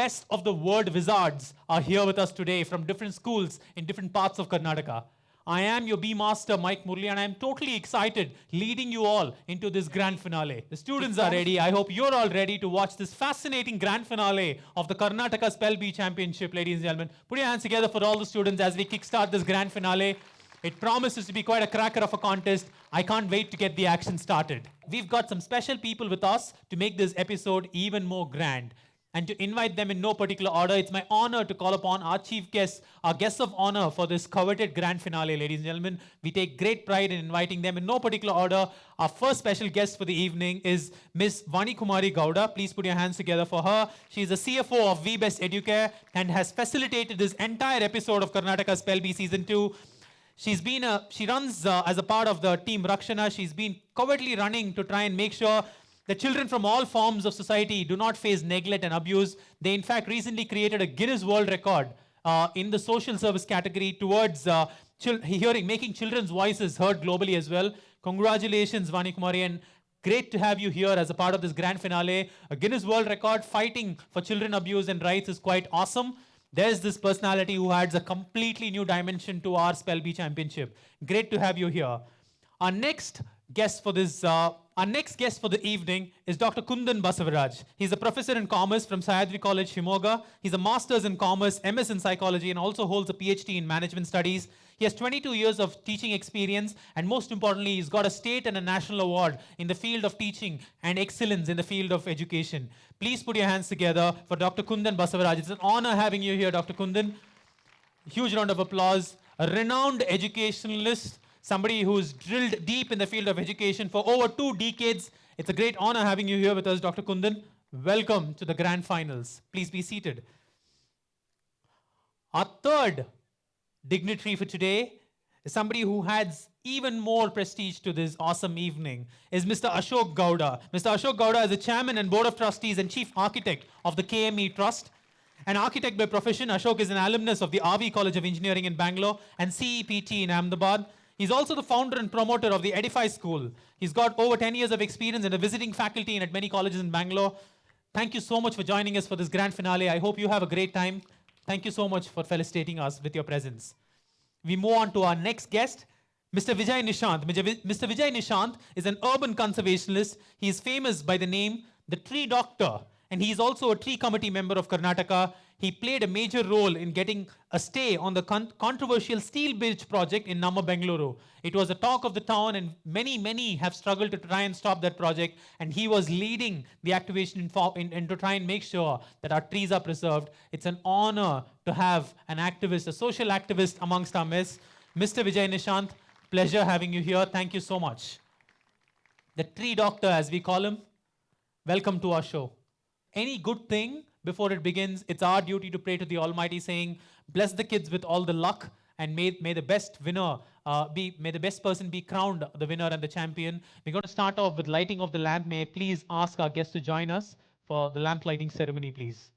best of the word wizards are here with us today from different schools in different parts of Karnataka. I am your B Master, Mike Murli, and I am totally excited leading you all into this grand finale. The students are ready. I hope you're all ready to watch this fascinating grand finale of the Karnataka SpellBee Championship, ladies and gentlemen. Put your hands together for all the students as we kickstart this grand finale. It promises to be quite a cracker of a contest. I can't wait to get the action started. We've got some special people with us to make this episode even more grand. And to invite them in no particular order, it's my honor to call upon our chief guests, our guests of honor for this coveted grand finale, ladies and gentlemen. We take great pride in inviting them in no particular order. Our first special guest for the evening is Miss Vani Kumari Gowda. Please put your hands together for her. She is the CFO of VBest Educare and has facilitated this entire episode of Karnataka SpellBee Season 2. She runs as a part of the team Rakshana. She's been covertly running to try and make sure that children from all forms of society do not face neglect and abuse. They, in fact, recently created a Guinness World Record in the social service category towards making children's voices heard globally as well. Congratulations, Vani Kumari, and great to have you here as a part of this grand finale. A Guinness World Record fighting for children abuse and rights is quite awesome. There's this personality who adds a completely new dimension to our SpellBee Championship. Great to have you here. Our next guest for the evening is Dr. Kundan Basavaraj. He's a professor in commerce from Sayadri College, Shimoga. He's a master's in commerce, MS in psychology, and also holds a PhD in management studies. He has 22 years of teaching experience, and most importantly, he's got a state and a national award in the field of teaching and excellence in the field of education. Please put your hands together for Dr. Kundan Basavaraj. It's an honor having you here, Dr. Kundan. Huge round of applause. A renowned educationalist, somebody who's drilled deep in the field of education for over 2 decades. It's a great honor having you here with us, Dr. Kundan. Welcome to the grand finals. Please be seated. Our third dignitary for today is somebody who adds even more prestige to this awesome evening, is Mr. Ashok Gowda. Mr. Ashok Gowda is the chairman and board of trustees and chief architect of the KME Trust. An architect by profession, Ashok is an alumnus of the RV College of Engineering in Bangalore and CEPT in Ahmedabad. He's also the founder and promoter of the Edify School. He's got over 10 years of experience and a visiting faculty at many colleges in Bangalore. Thank you so much for joining us for this grand finale. I hope you have a great time. Thank you so much for felicitating us with your presence. We move on to our next guest, Mr. Vijay Nishant. Mr. Vijay Nishant is an urban conservationist. He is famous by the name The Tree Doctor, and he is also a tree committee member of Karnataka. He played a major role in getting a stay on the controversial steel bridge project in Namma Bengaluru. It was a talk of the town, and many have struggled to try and stop that project, and he was leading the activation to try and make sure that our trees are preserved. It's an honor to have an activist, a social activist amongst our midst. Mr. Vijay Nishant, pleasure having you here. Thank you so much. The Tree Doctor, as we call him, welcome to our show. Any good thing, before it begins, it's our duty to pray to the Almighty, saying, bless the kids with all the luck, and may the best person be crowned the winner and the champion. We're going to start off with lighting of the lamp. May I please ask our guests to join us for the lamp lighting ceremony, please.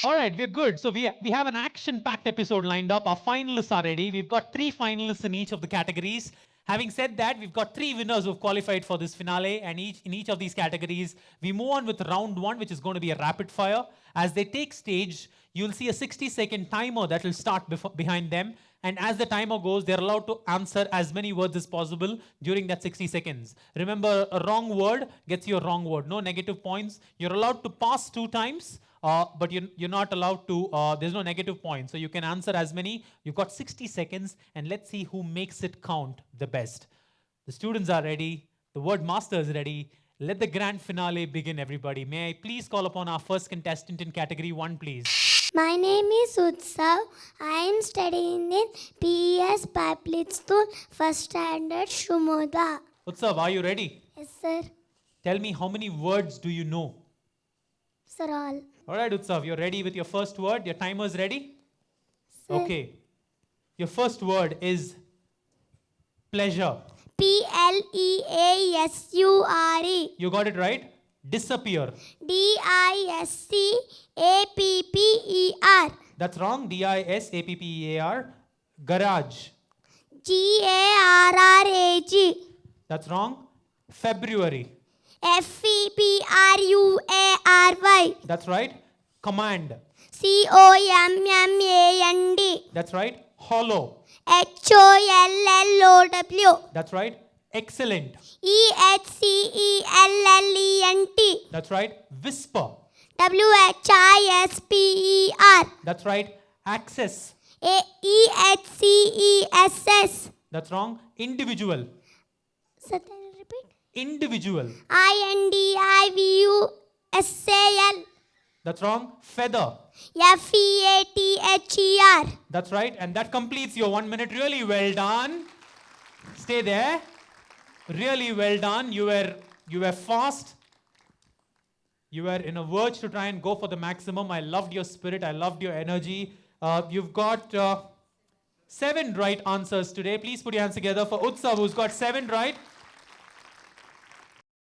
All right, we're good. So we have an action-packed episode lined up. Our finalists are ready. We've got 3 finalists in each of the categories. Having said that, we've got 3 winners who've qualified for this finale, and in each of these categories, we move on with round 1, which is going to be a rapid fire. As they take stage, you'll see a 60-second timer that will start behind them. And as the timer goes, they're allowed to answer as many words as possible during that 60 seconds. Remember, a wrong word gets you a wrong word. No negative points. You're allowed to pass 2 times. But you're not allowed to, there's no negative points. So you can answer as many. You've got 60 seconds, and let's see who makes it count the best. The students are ready. The word master is ready. Let the grand finale begin, everybody. May I please call upon our first contestant in category 1, please. My name is Utsav. I am studying in PES Public School, first standard, Shumoda. Utsav, are you ready? Yes, sir. Tell me, how many words do you know? Sir, all. All right, Utsav, you're ready with your first word. Your timer is ready? Sir. Okay. Your first word is pleasure. Pleasure. You got it right. Disappear. DISCAPPER. That's wrong. DISAPPEAR. Garage. GARRAG. That's wrong. February. FEBRUARY. That's right. Command. COMMAND. That's right. Hollow. HOLLOW. That's right. Excellent. EHCELLENT. That's right. Whisper. WHISPER. That's right. Access. EHCESS. That's wrong. Individual. Sir, can you repeat? Individual. INDIVUSAL. That's wrong. Feather. FEATHER. That's right. And that completes your 1 minute. Really well done. Stay there. Really well done. You were fast. You were in a verge to try and go for the maximum. I loved your spirit. I loved your energy. You've got 7 right answers today. Please put your hands together for Utsav, who's got 7 right.